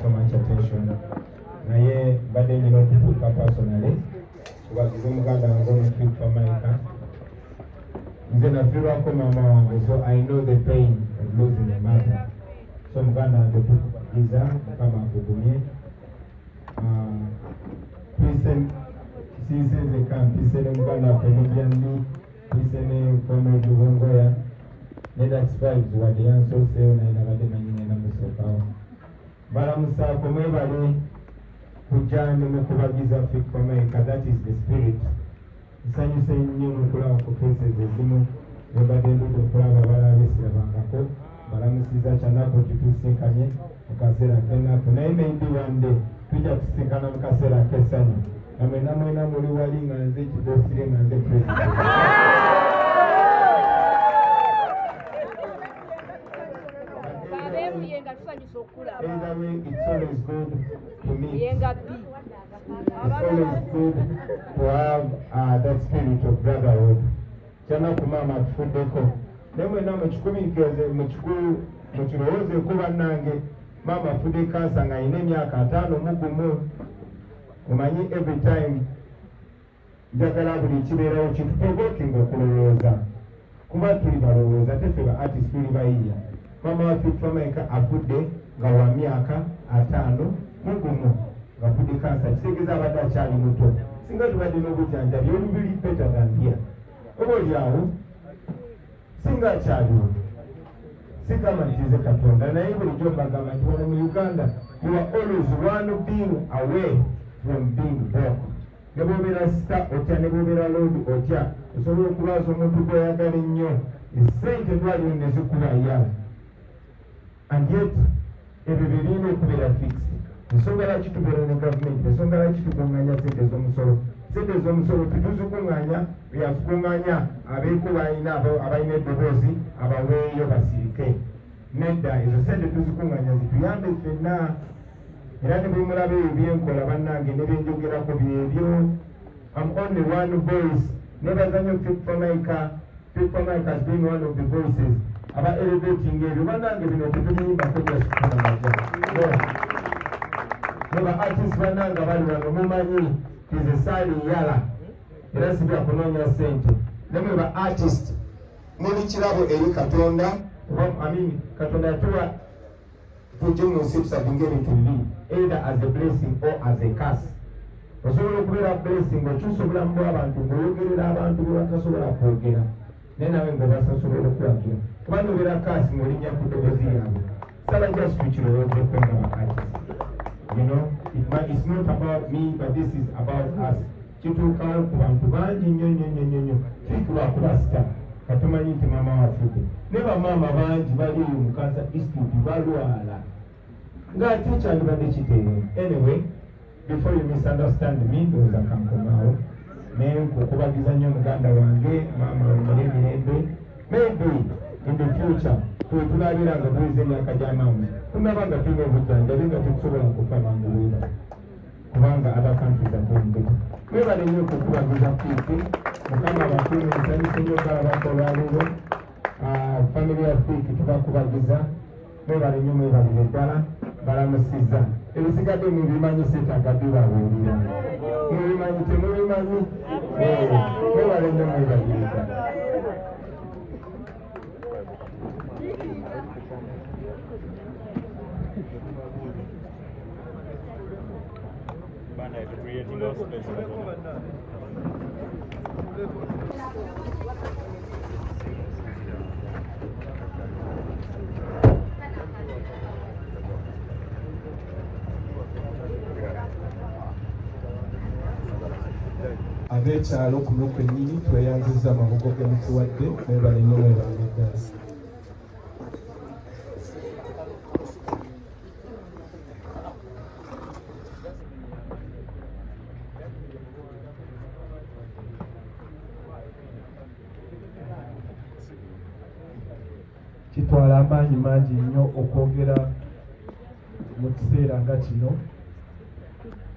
so much attention. Naye badde nyina okutuuka personally kubagize muganda wange omukiiko for America. Nze nafiirwako maama wange, so I know the pain of losing a mother. So muganda wange tukubagiza mukama akugumye. Kisise kampise muganda waffe Mubyandi, kisene Comrade Bongoya, Nedax Vibes wadde yansooseewo naye nabadde manyine namusookawo. Balamusaako mwebale kujja ne mukubagiza Fit for America, that is the spirit. Nsanyuse nnyo okulaba ku faces ezimu nebadde ndudde okulaba abalala besirabangako balamusiza kyanaku kitusinkanye mu kaseera k'ennaku naye maybe one day tujja kusinkana mu kaseera k'essanyu namwena mwena muli wali nga nze kibosire nga nze president. Either way, it's always good to meet. It's always good to have that spirit of brotherhood. Chana kumama tufudeko. Nemwe na mchikumikize mchiroweze kuba nange mama fude kansa nga ine myaka 5 mugumu. Umanyi every time njagala buli kibeerawo kituprovoking okulowooza. Kuba tuli balowooza tefe ba artist tuli bayiya. Mama wa Fit for America afudde nga wa myaka 5 mugumu nga fude kansa kitegeza abadde akyali muto. Singa tubadde n'obujjanjabi olubiri better than here. Oboolyawo singa akyaliwo sigamba nti nze Katonda naye bulijjo mbagamba nti wano mu Uganda you are always one being away from being broke. Ne bw'obeera sita otya ne bw'obeera loodi otya osobola okulwaza omuntu gw'oyagala ennyo essente twaliwo ne zikubayala and yet ebyo birina okubeera fixed. Ensonga lwaki tubeera ne gavumenti, ensonga lwaki tukunganya sente z'omusolo. Sente z'omusolo tetuzikunganya byazikunganya abeeko balina abalina eddoboozi abaweeyo basirike. Nedda ezo sente tuzikunganya zituyambe ffenna era ne bwe mulaba ebyo byenkola bannange ne byenjogerako byebyo. I'm only one voice. Nebazanyo Fit for America. Fit for America has been one of the voices aba elevating ebyo bannange bino tetubiyimbako byasukuna neba artists bannange bali wano mumanyi tizesali yala era si bya kunoonya sente nemwe ba artist muli kirabo eri Katonda Katonda yatuwa tujje mu nsi tusabinge ebintu bibi either as a blessing or as a curse. Osobola okubeera blessing okyusa obulamu bw'abantu ng'oyogerera abantu bwe batasobola kwogera naye nawe ng'obasasobola okulagira kuba nobeera curse ng'olinnya ku ddoboozi lyabwe. Sala just tukirowoozeeko nga ba artist. You know, it's not about me, but this is about us. Kituukawo ku bantu bangi nnyo fiiku lwakuba sita katumanyi nti maama wafudde ne bamaama bangi bali mu Cancer Institute balwala ng'ate kyandibadde kiteeyo. Anyway, before you misunderstand me, ndowooza kankomaawo naye nkukubagiza nnyo muganda wange maama omule emirembe. Maybe in the future tulabira nga tuyize emyaka gy'amaama tunaba nga tulina obujjanjabi nga tetusobola kufa manguwira kubanga other countries are doing better. Mwebale nnyo okukubagiza Fiiki mukama abakuume nsanyuse nnyo okalabako olwaleero. Family ya Fiiki tubakubagiza mwebale nnyo mwebalire ddala balamusizza ebisigadde mubimanyi seetaaga bibabuulira mubimanyi temubimanyi mwebale nnyo mwebalire ddala. Abeekyalo ku luku ennyini tweyanzizza amabugo ge mutuwadde mwebale nnyo mwebale ddala. Kitwala amaanyi mangi nnyo okwogera mu kiseera nga kino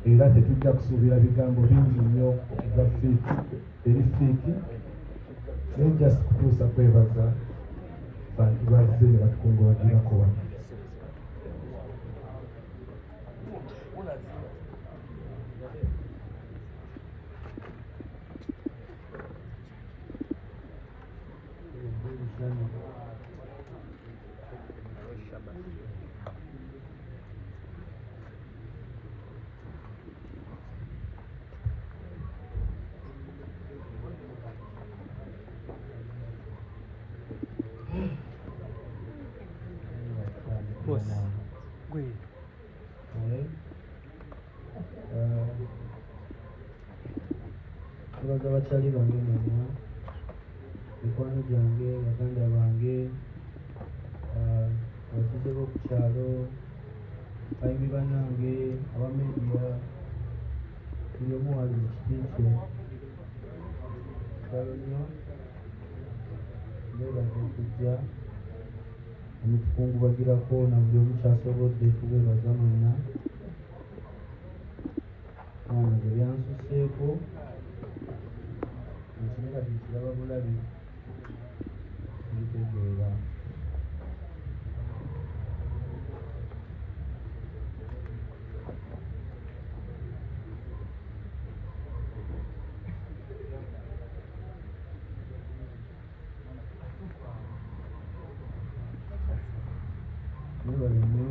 era tetujja kusuubira bigambo bingi nnyo okuva Fiiki eri Fiiki naye just kutuusa kwebaza bantu bazze ne batukungulagirako wano. Abaga bakyali bange nonna mikwano gyange baganda bange abatuddeko ku kyalo bayimbi bannange abamedia buli omu wali mu kiti kye kyalo nnyo nebaza okujja omutukungubagirako na buli omu kyasobodde tubeebaza mwenna nze byansuseeko ekine kati kiraba bulabi bitegeera nebale nnyo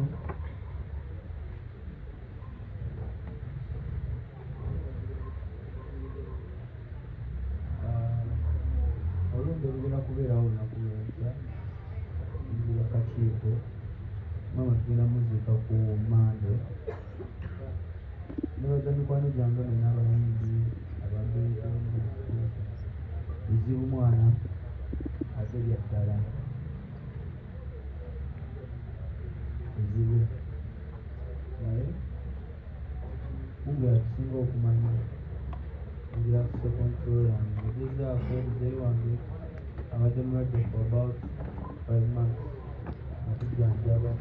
olumbe lugenda kubeerawo olunaku lwenkya nzira kakiiko mama tugenda muziika ku mande nebaza mikwano gyange nonna abayimbi ababeeto bizibu mwana ate bya ddala bizibu naye mungu yakusinga okumanya ngira kuse control yange ngezaako muzeeyi wange abadde mulwadde for about 5 months atujjanjaba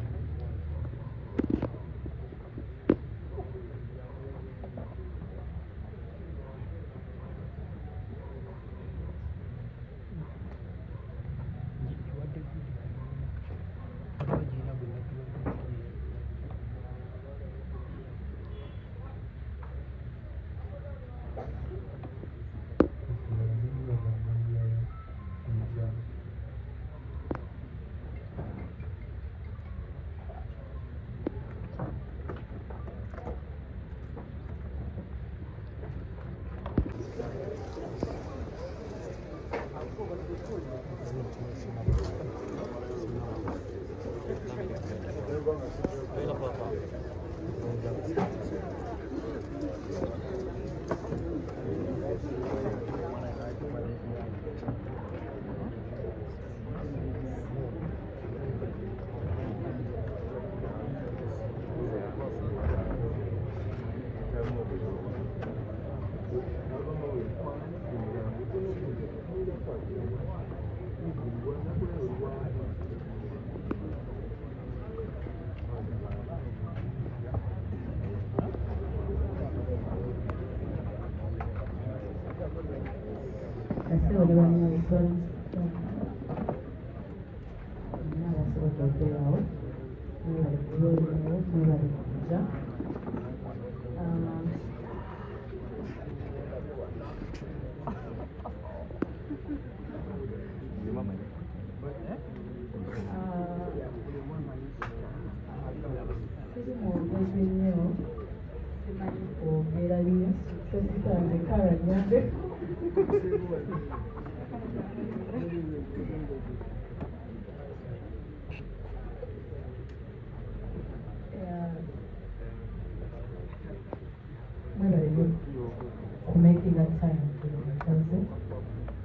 making that time because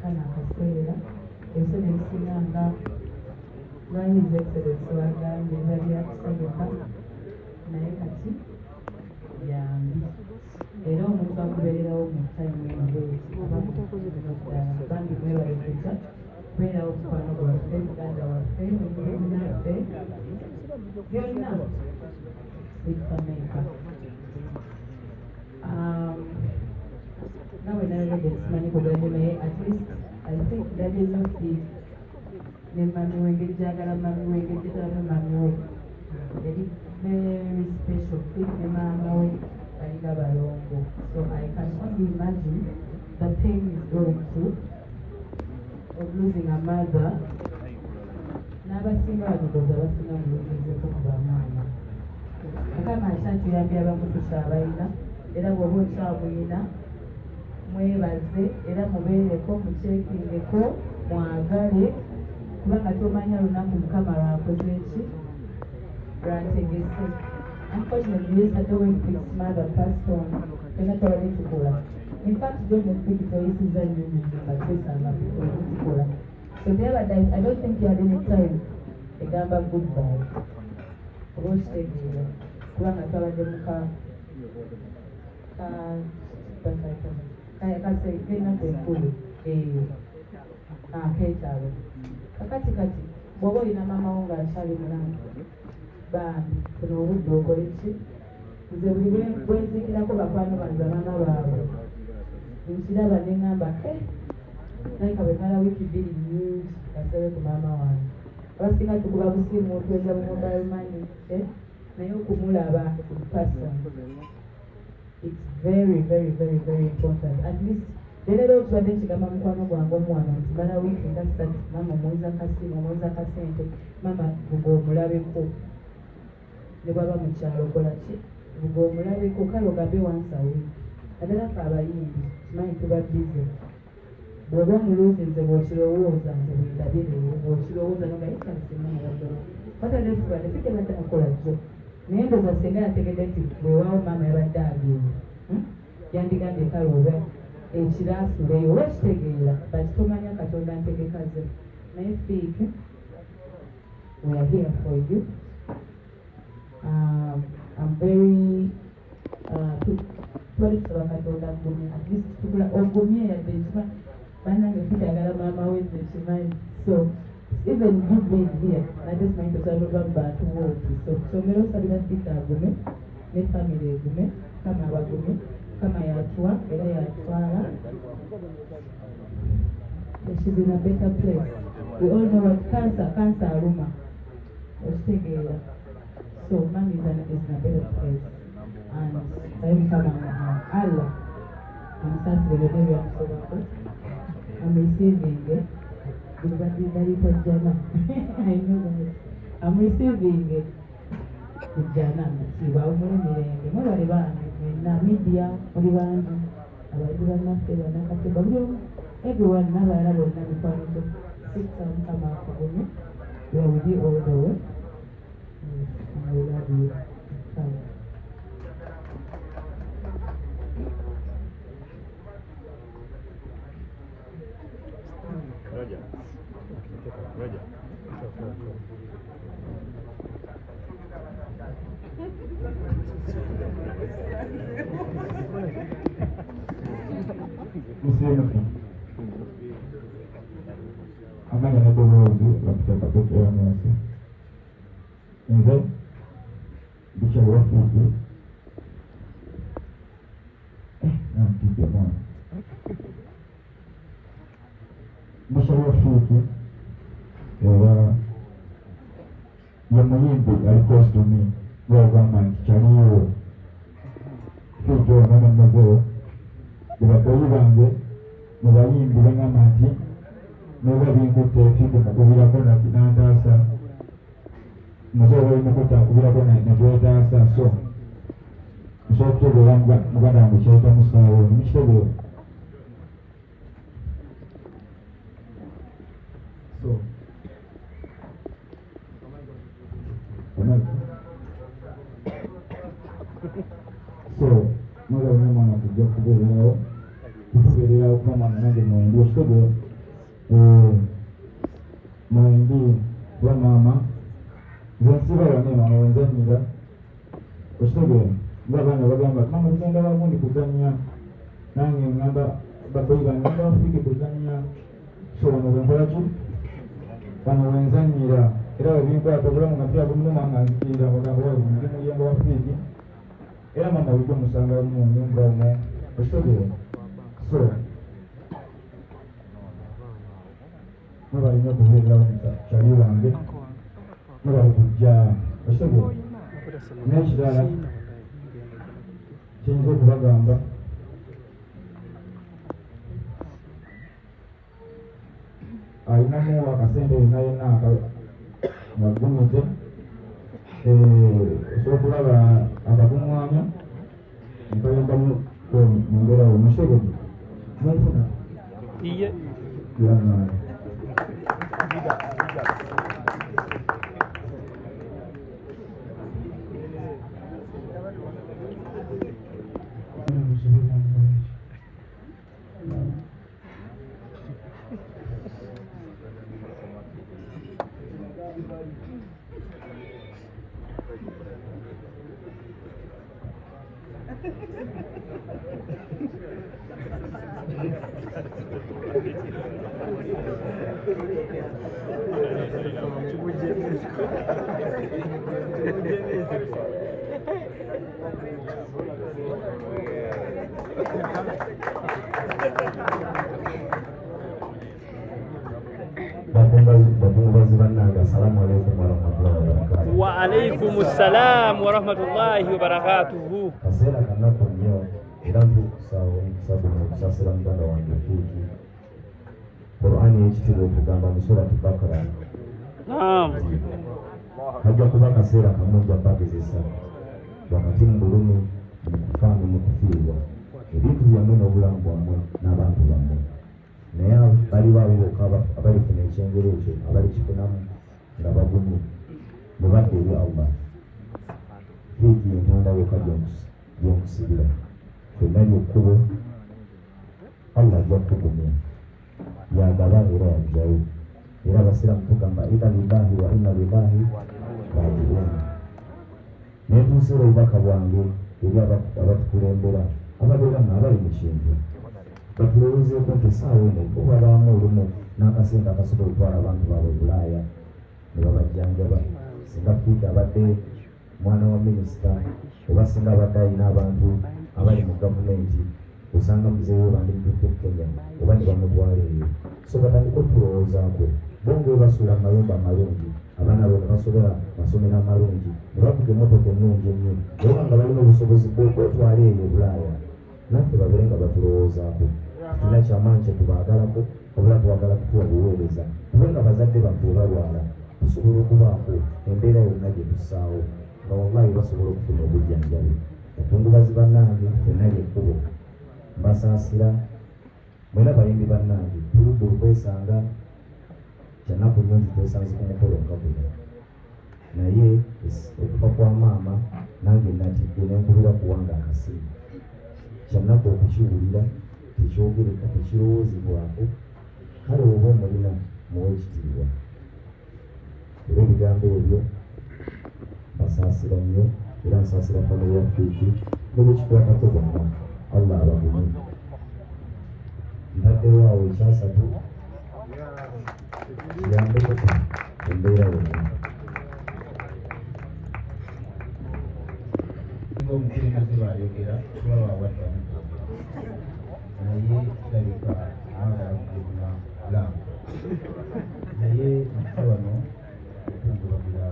kana akaseera ebyo nebisinganga lwa his excellence wagambye bali akusanyuka naye kati yambi era omuntu akubeererawo mu time bangi mwebalekeja kubeerawo mukwano gwaffe muganda waffe naffe byonna bikufameka nawe nalege simanyi kuganye naye at least I think that is not the ne mami we engeri gyagala mami we engeri gyetalamu mami we yali very special thing ne mama we balina balongo. So I can only imagine the pain he's going through of losing a mother. N'abasinga badogoza basinga mu luzinzeeko ku bamaama. Mukama akyatuyambye abamu tukyabalina era bw'oba okyamulina mwebaze era mubeereko mukyekingeko mwagale kubanga tomanya lunaku Mukama lwakoze ki lwategese. Unfortunately, yesterday when his mother passed on, twali tukola. In fact, John was speaking to his season in the place and tukola. So there I don't think he had any time to gamba goodbye. Watch the video. Kubanga twabadde muka kasegenda kwenkulu keetalo kakati bw'oba olina maama wo ng'akyali mulamu bambi kuno obudde okole ki nze buli bwenzikirako bakwano bange bamaama baabwe nkiraba ne ŋŋamba naika bwe mala wiiki bbiri nyingi kasebe ku maama wange abasinga tukuba busimu tweza mu mobile money naye okumulaba in person. It's very, very, very, very important. At least, leero tubadde nkigamba mukwano gwange omwana nti mala wiiki nga ssatu maama omuwoza kasimu omuwoza kasente maama vuga omulabeko ne bwaba mu kyalo okola ki vuga omulabeko kale ogambe once a week. Naddala fe abayimbi kimanyi tuba bize bw'oba omuluuzi nze bw'okirowooza nze bwendabirire bw'okirowooza noga yekyalisimuyabadolo wataletuba nefike badde akola jjo naye ndoza singa yategedde nti bwewaawo maama yabadde agenda yandigambye kale oba ekiraasuleyo oba kitegeera but tomanya Katonda ntegekaze naye fiike we are here for you. I'm very twali tusaba Katonda agumye at least tukula ogumye yadde ekiba bannange tutagala maama weze ekimanyi so even you being here I just mind to tell you about work so mero sabira sita agume ne family egume kama abagume kama yatwa era yatwala she's in a better place. We all know what cancer aruma ostegera so man is in a better place and I'm kama Allah amsasire ndio amsobako I'm receiving it. I know that. I'm receiving it. Jana, see, while we're na media, everyone now sit down, come out for me. We are with you all the way. I love you. Raja. Amanya na dogozi wakitaka peke ya mwasi. Nze bisha wafuku. Nampiga mwana. Bisha wafuku. Yamuyimbi alikuwa stumi wagamba chaliyo fujo mwana mazeo bakoyi bange mubayimbi bangamba nti noba binkute fiko mukubirako nakutandasa muzoba bimukuta nkubirako natwetaasa so nsobola okutegeera muganda wange kyayita musaawo nimukitegeera so so mwana mwana kujja kubeerawo tukubeererawo kuba nange mwendi okitegeera mwendi kuba maama nze nsibayo ne maama wenzanyira okitegeera ng'abaana bagamba mama tugenda wamu ndi kuzannya nange ngamba bakoyi bange ngamba bafiike kuzannya so wano bwenkola ki wano wenzanyira era webinkwata obulamu nga ntyakumuluma nga nzikirira bagamba wayi ndi muyengo wa fiigi era mama bulijjo musanga mu nyumba omwo okitegeera so mwebalina okubeererawo kyali wange mwebali kujja okitegeera n'ekirala kiyinza okubagamba alinamu akasente yonna yonna ngagumite osobola okulaba akakuŋŋaanya nkayombamu mu mbeera wo musobozi mufuna iye yamaani bakungubazi bannange assalamu alaikum warahmatullahi wabarakatuh. Wa alaikum assalam warahmatullahi wabarakatuhu. Kaseera kanaku nnyo era ntukusawo nkusabira okusasira muganda wange Fiiki. Qur'ani y'ekitiibwa etugamba mu surati Bakara. Naam. Kajja kuba kaseera kamu ojja kwagezesa wakati mu bulumi mu kufaana mu kufiirwa ebintu byammwe n'obulamu bwammwe n'abantu bammwe. Naye baliwo abavubuka abalifuna ekyengero ekyo abalikifunamu nga bagumye ne badda eri Allah. Fiiki entanda yokka gyenkusibira ffenna lyekkubo Allah ajja kutugumya yagaba era yajjayo era abasiraamu tugamba inna lillahi wa inna ilaihi raaji'uun. Naye ntuusiira obubaka bwange eri abatukulembera ababeera abali mu kintu batulowoozeeko nti essaawa eno obabaamu olumu n'akasente akasobola okutwala abantu baabwe Bulaaya ne babajjanjaba. Singa Fiiki abadde mwana wa minisita oba singa abadde alina abantu abali mu gavumenti osanga muzeeyo bandimutute Kenya oba ne bamutwala eyo. So batandika otulowoozaako bonge basuula amayumba amalungi abaana bo ne basobola masomero amalungi ne bavuga emmotoka ennungi ennyo era nga balina obusobozi bw'okwetwala eyo Bulaaya. Naffe babeere nga batulowoozaako tulina kyamaanyi kye tubaagalako obula twagala kutuwa buweereza tube nga bazadde baffe balwala tusobola okubaako embeera yonna gye tussaawo nga wallahi basobola okufuna obujjanjabi. Bakungubazi bannange ffenna lyekkubo mbasaasira mwera bayimbi bannange tuludde okwesanga kyanaku nnyo nti twesanze ku mukolo nga guno naye okufa kwa maama nange natidde nenkubira kuwanga akasimu kyanaku okukiwulira tekyogereka tekirowoozebwako kale oba omulina muwe ekitiibwa era ebigambo ebyo basaasira nnyo era nsaasira famire ya Fiiki nebwekikwatako bonna Allah abagumye. Ntaddewo awo ekyasatu kiyambeko embeera yonna. Omukulembeze baayogera kuba bawaddamu naye kirabika abagala kugema bulamu naye nakisa wano okungulabira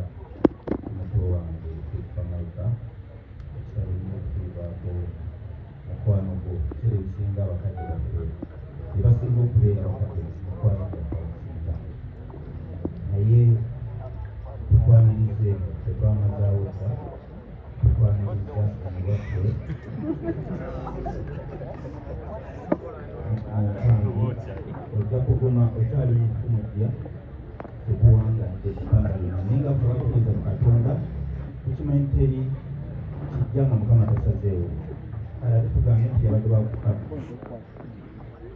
omuto wange Famaika ekitalo nnyo okutuukaako mukwano gwo ekiro ebisinga abakadde baffe ebasinga okubeera abakadde mukwano gwasinga naye tukwanirize tetwamazaawoza tukwaniriza omulwadde ojja kuguma okyali kumujja tetuwangadde ebbanga lyonna naye nga kuba tugeeza mu Katonda tukimanyi teri kijja nga Mukama tasazeewo kale ate tugambe nti abadde bakukaka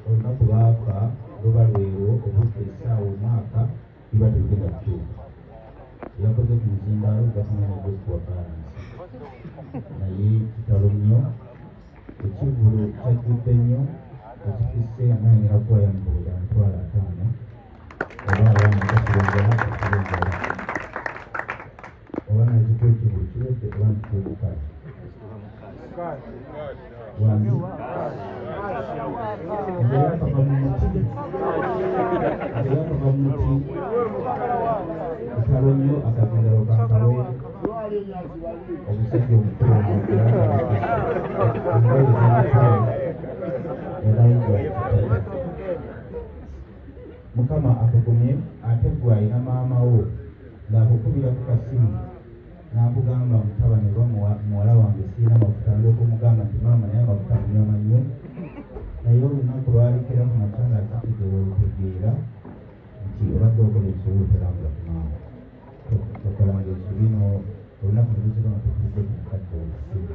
olunaku baafa luba lwero obudde essaawa omwaka liba teligenda kutuuka. Yakoze ku muzimbalo gavumenti ogw'ekuwa balansi naye kitalo nnyo ekivulu kyajjudde nnyo ekifisse nayingira kuba yambuulira emitwalo 5 oba abaana bakirengera okirengera oba naziko ekivulu kiwedde oba ntikibukale wani eyakava mu muti ekitalo nnyo akagendero kankawe omusajja omukulu Mukama akukumye ate gwe alina maama wo ng'akukubira ku kasimu n'akugamba mutabani oba muwala wange sirina mafuta olw'okumugamba nti maama naye amafuta munyama nnyo naye olunaku lwalikira ku matanga akatide olutegeera nti obadde okola ekisobola oterambula ku maama okolanga ekibino olunaku lwekibona tukudde ku mukadde olusimu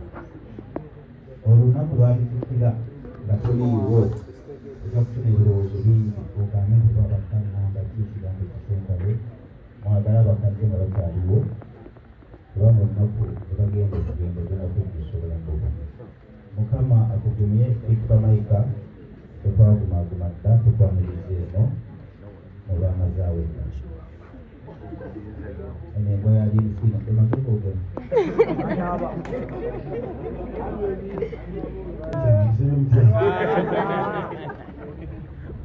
olunaku lwalikikira nga toliiwo ojja kufuna ebirowoozo bingi ogambe nti twabakkananga kiikigambo kisentabe mwagala abakadde nga bakyaliwo kubanga olunaku ebagenda okugenda ogenda kwekisobola ngoba Mukama akugumye Victor Maika tetwagumaguma dda tukwaniriza eno mu baana zaawe enengo yali nsina emaze okwogera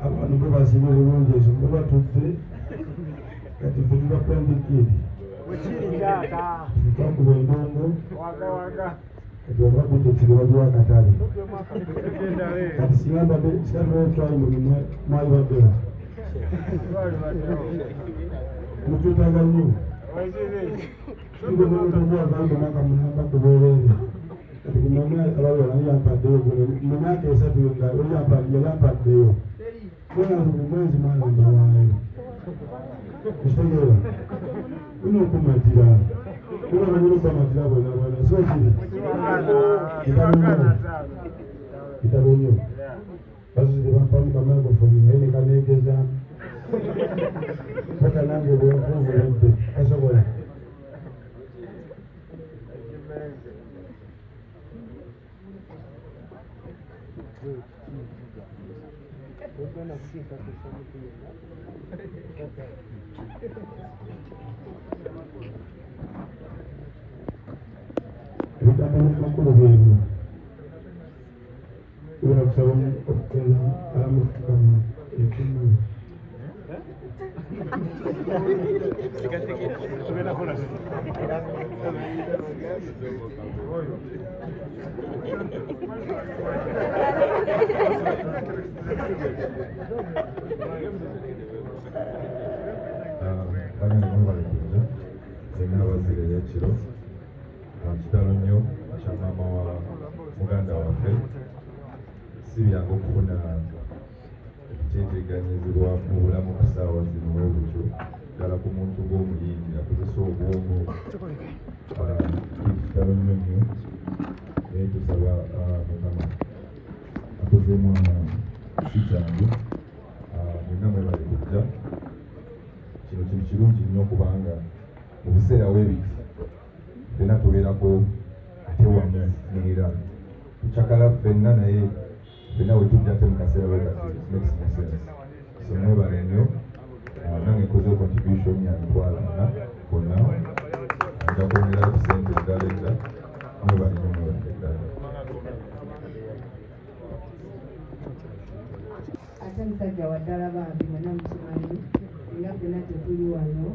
abantu bwe basima obulungi ezo bwe batudde kati ffe tubakwandikiri twakuba endongo kati obakutetsire wagiwa akatale kati sinambadde muli mwali baddera mutwetaaga nnyo igomaka munamba kubeerere kati kumama abawala yampaddeyo mu myaka esatu nga yalampaddeyo kwenazo buli mwezi mwalamba waayo ekitegeera kuno okumatira kunokumatira bona so kiri kitabo nnyo basuzire bampamu kamagofoni naye nekaneegeza paka nange bwenfuuvuledde kasobola ebigambo byamakulu byebu kubera kusaba okukola alamufukamu ekimu bana nimubalekuza zenna abazire ekiro kitalo nnyo kya maama wa muganda waffe si byangu okufuna ekyeteganyizibwa mu bulamu ku ssaawa zino bwebutyo ddala ku muntu ng'omuyingi akozesa obwongo kitalo nnyo nnyo naye tusaba mukama akozeemu si kyangu mwenna mwebale kujja kino kintu kirungi nnyo okubanga mu biseera weebiti ffenna tubeerako ate wamu era tucakala ffenna naye ffenna we tujja te mu kaseera wekati makes no sense so mwebale nnyo nange nkoze contribution ya mitwalo 4 bonna nja kwongera ku sente eddala edda mwebale nnyo mwebale eddala ate musajja waddala bambi mwena mukimanyi nga ffenna tetuli wano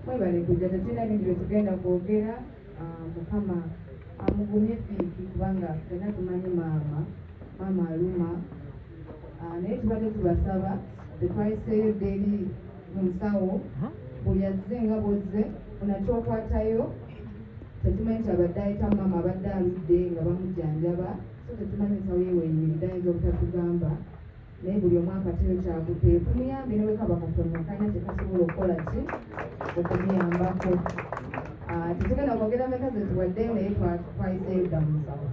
mwebale kujja tetulina bingi byetugenda kwogera mukama amugumye fiiki kubanga ffenna tumanyi maama aluma naye tubadde tubasaba tetwayiseeyo dde eri mu nsawo buli azze nga bozze onakyokwatayo tetumanyi nti abadde ayitamu maama abadde aludde nga bamujjanjaba so tetumanyi ensawo yewenyirira ayinza obutatugamba naye buli omu akateyo kyakutte tumuyambe ne bwekaba katono kalina tekasobola okukola ki okumuyambako tetugenda kwogera meka ze tuwaddeyo naye twayiseeyo dda mu nsawo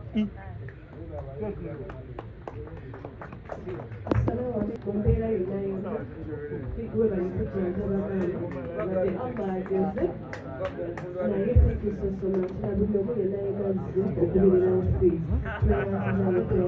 mbeera yonna yonna we bali kujjanjaba baana aba ageze naye tetusosoma kirabudde omu yenna yegazze okubirira ofiisi twebasizayo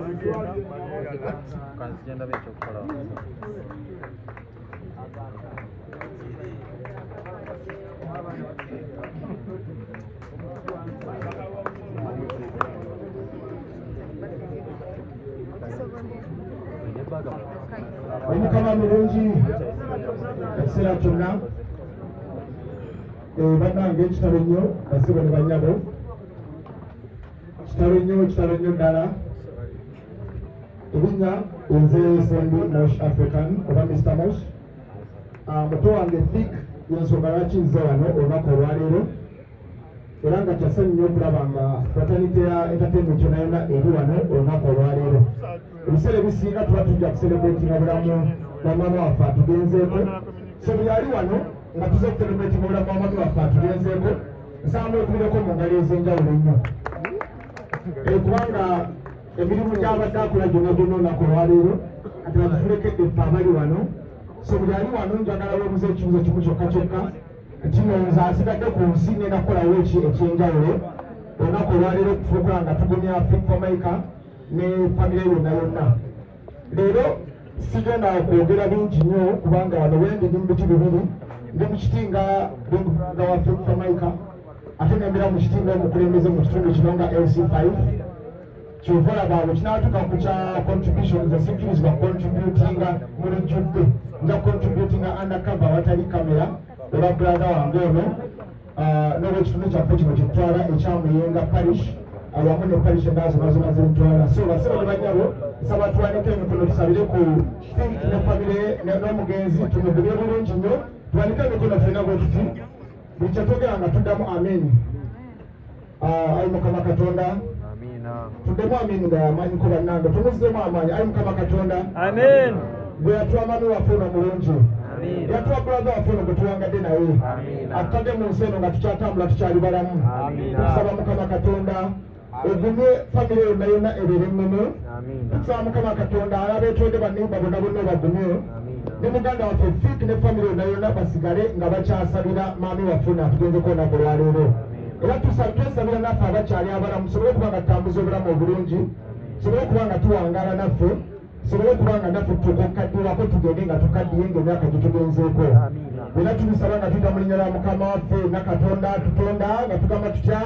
Omukama mulungi ekiseera kyonna bannange ekitalo nnyo basibo ne banyabo kitalo nnyo ddala erinnya nze Sendi Mosh African oba Mr. Mosh muto wange Thick yensonga lwaki nze wano olunaku olwaleero era nga kyasanyusa nnyo okulaba nga fraternity ya entertainment yonna yonna eri wano olunaku olwaleero ebiseera ebisinga tuba tujja kuserebratinga bulamu bwa maama waffe atugenzeeko so buli ali wano nga tuze okuserebratinga obulamu bwa maama waffe atugenzeeko nsanga okubireko mu ngalo ez'enjawulo ennyo kubanga emirimu gy'abadde akola gyonna gyonna olunaku olwaleero ate batufulekedde ffe abali wano so buli ali wano njagala weebuza ekibuzo kimu kyokka kyokka nti nze asigadde ku nsi ngenda kukolawo ekyenjawulo olunaku olwaleero okufuuka nga tugumya Famaika ne famire yonna yonna leero sigenda kwogera bingi nnyo kubanga wano wendi ndi mu biti bibiri ndi mu kiti nga wa Famaika ate nembera mu kiti nga omukulembeze mu kitundu kino nga LC5 kyova olaba bwe kinaatuka ku kya contribution ze sikkirizibwa contributinga mu lijjudde nja contributinga undercover awatali kamera olwa brother wange ono n'olwekitundu kyaffe kino kyetutwala ekyamuyenga parish awamu ne parish endala zonna zonna zentwala so basebo ne banyabo nsaba tuwanike emikono tusabire ku Think ne famire n'omugenzi tumugubye bulungi nnyo tuwanike emikono ffenna bwe tuti buli kyetwogera nga tuddamu amen ayi mukama katonda tuddemu amin nga amaanyi ko bannange tumuzzemu amaanyi ayi mukama katonda Amen. gwe yatuwa mami waffe ono mulungi yatuwa brother waffe ono gwe tuwangadde naye atutadde mu nsi eno nga tukyatambula tukyali balamu tukusaba mukama katonda ogumye famire yonna yonna ebeere ennono tukusaba mukama katonda alabeetwedde bannimba bonna bonna obagumye ne muganda waffe Think ne famire yonna yonna basigale nga bakyasabira maami waffe ono atugenzeko olunaku olwaleero era twesabira naffe abakyali abalamu tusobole okuba nga tutambuza obulamu obulungi tusobole okuba nga tuwangaala naffe tusobole okuba nga naffe tukaddiwako tugende nga tukaddiye ng'emyaka gyetugenzeeko era tubisaba nga tuyita mu linnya lya mukama waffe na katonda tutonda nga tugamba tutya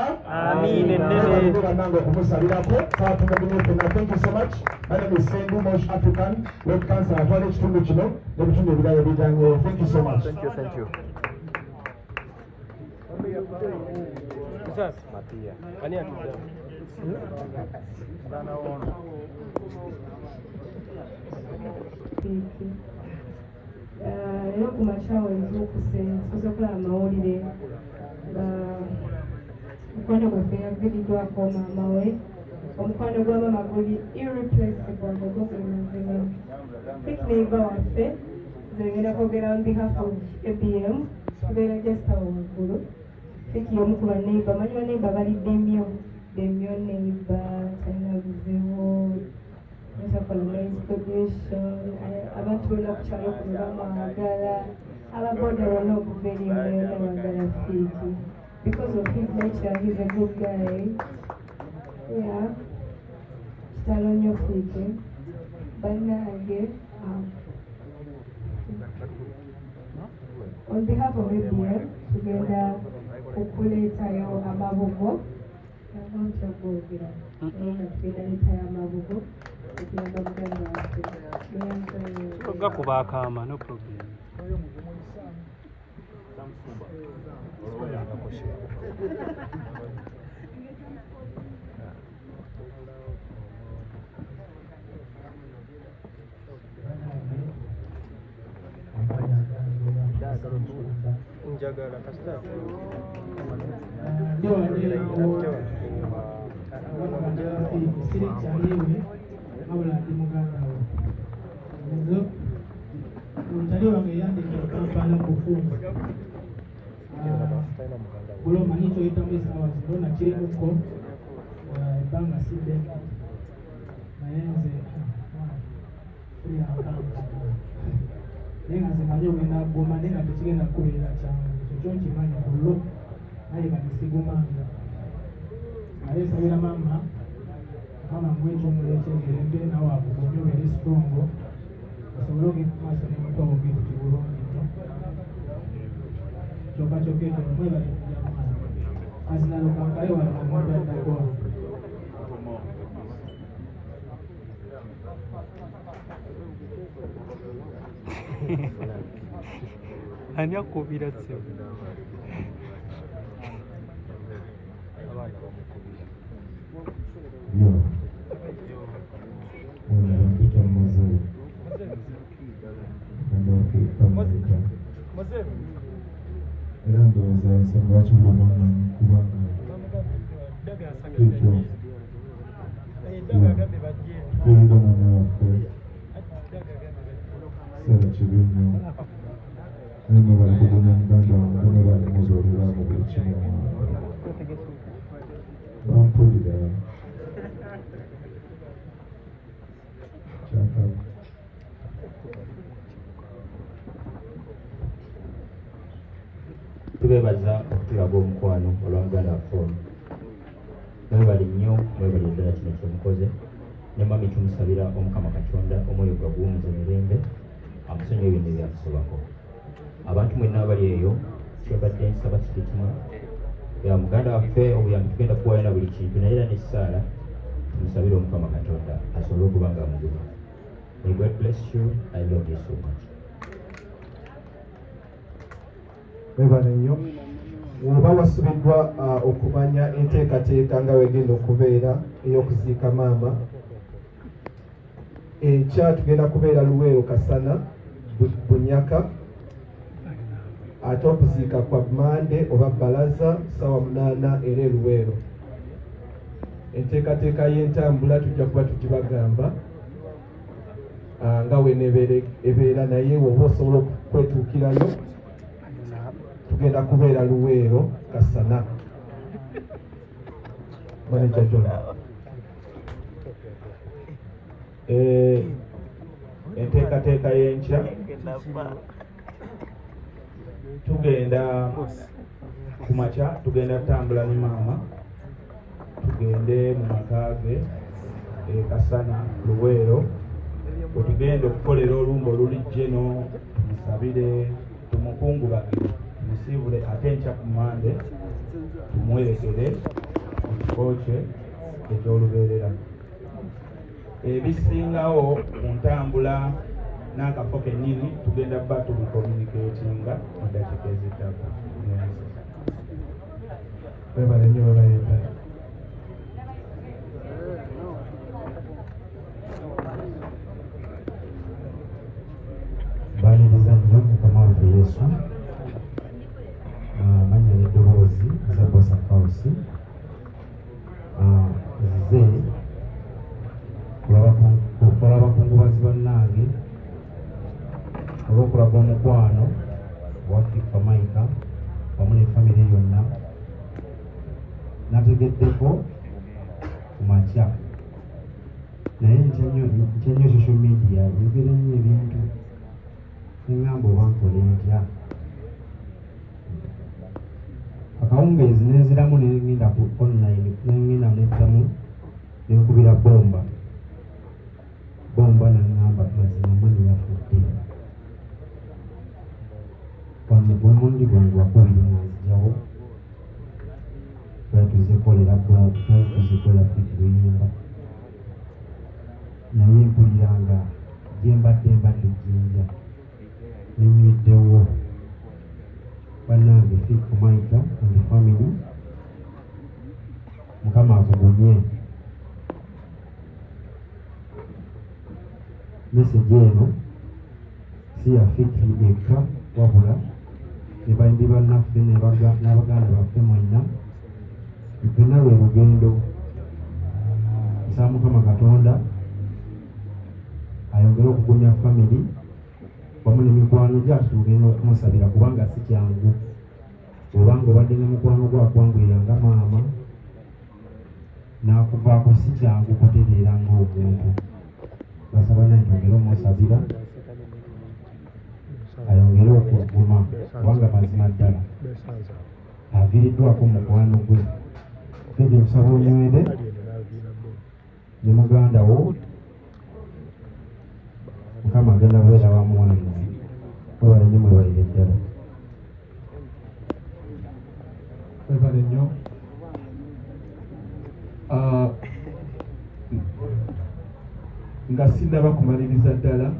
bannange okumusabirako saba tumugumye ffenna. Thank you so much. My name is Sendi Mosh African Lord Council atwala ekitundu kino n'ebitundu ebirala ebijanyeewo. Thank you so much. Thank you. Rero ku makya wenza okusobola okulaba amawulire nga mukwano gwaffe yaviiriddwako maama we omukwano gwa maama guli irreplaceable ogwokulinazima Think neighbor waffe zengenda kwogera on behalf of ABM tubeera just awo waggulu Think y'omu ku baneighbor manyi baneighbor bali demyo neighbor talina buzibu abantu bonna okukyalo kuno bamwagala ababoda bonna okuva eri yonna bagala Fiiki because of his nature. He's a good guy. Yeah, kitalo nnyo Fiiki bannange. On behalf of ABM tugenda okuleetayo amabugo tugenda leetayo amabugo okuyamba muganda waffe Gakuba akaama, no problem. Njagala kasita. Mutali wange yandikira Kampala kufunza buli omanyi kyoyitamu esaawa zino nakirimuko ebbanga sidde naye nze naye nga nze manyi ogenda kuguma naye nga tekigenda kubeera kyangu ekyo nkimanyi kullo naye nga nesigumanga naye nsabira maama ngwekyomulekyegerembe nawe akugumye obeere strongo osobole ogenda maaso nemutowo gifuti bulungi nnyo kyokka kyokka ekyo mwebale kujamaana kazinalo kankale wano omuntu addako Ani akubira ssebo? Yo. Una mpita mzuri. Ndio kitamka. Era ndowooza ensonga lwaki bw'omanyi kubanga ekyo tufiirira mwana waffe kiseera kibi nnyo naye nga bali kugumya muganda wange ne bali muzoolera mu buli kimu bampulira kyakala tubeebaza okutulaga omukwano olwa muganda waffe ono mwebali nnyo mwebali eddala kino kyemukoze ne mwami tumusabira omukama katonda omwoyo gwa guwumuza emirembe amusonyiwa ebintu ebyakusobako abantu mwenna abali eyo kyebadde nsaba kiri kimu ya muganda waffe obuyambi tugenda kuwayo na buli kintu naye era n'essaala tumusabire omukama katonda asobole okuba nga mugulu. May God bless you. I love you so much. Webale nnyo oba wasubiddwa okumanya enteekateeka nga wegenda okubeera ey'okuziika maama enkya tugenda kubeera Luweero Kasana Bunyaka ate okuziika kwa Mande oba Balaza ssaawa 8 era Luweero. Enteekateeka y'entambula tujja kuba tugibagamba nga weneebeera naye woba osobola okwetuukirayo tugenda kubeera Luweero Kasana. Manager John. Enteekateeka y'enkya tugenda ku makya tugenda kutambula ne maama tugende mu maka ge Kasana Luweero wetugenda okukolera olumba olulijje no tumusabire tumukungubage tumusiibule ate enkya ku Mande tumwerekere mu kifo kye eky'olubeerera. Ebisingawo ku ntambula n'akafo kennyini tugenda bba tubicommunicatinga mu ddakiika ezitako. Webale nnyo webayeta. Mbaliriza nnyo Mukama waffe Yesu manya n'eddoboozi za Bosa Fausi ze okukola abakungubazi bannange olw'okulaga omukwano wa Fifa Maika wamu ne famire yonna nategeddeko ku makya naye ntya nnyo social media yogera nnyo ebintu neŋŋamba oba nkole ntya akawungeezi nenziramu nengenda ku online nengenda neddamu nenkubira bomba naŋŋamba mazima mwene yafudde omugundi gwange wakubiri nanzijawo twatuzekolera tuzekolera fiti luyimba naye mpuliranga gyembadde jjinja nenyweddewo bannange Fifa Maika and family Mukama akugumye. Message eno si ya Fikri eka wabula ne bandi bannaffe n'abaganda baffe mwenna ffenna lwe lugendo nsaba Mukama Katonda ayongere okugumya family wamu n'emikwano gyaffe tugenda okumusabira kubanga si kyangu obanga obadde ne mukwano gwakwanguyiranga maama n'akuvaako si kyangu kutereera ng'omuntu basaba naye twongere omusabira ayongere okuguma kubanga mazima ddala aviiriddwako mukwano gwe fenje nsaba onywere ne muganda wo Mukama agenda kubeera wamu wange webale nnyo mwebalire ddala. Webale nnyo. Nga sinnaba kumaliriza ddala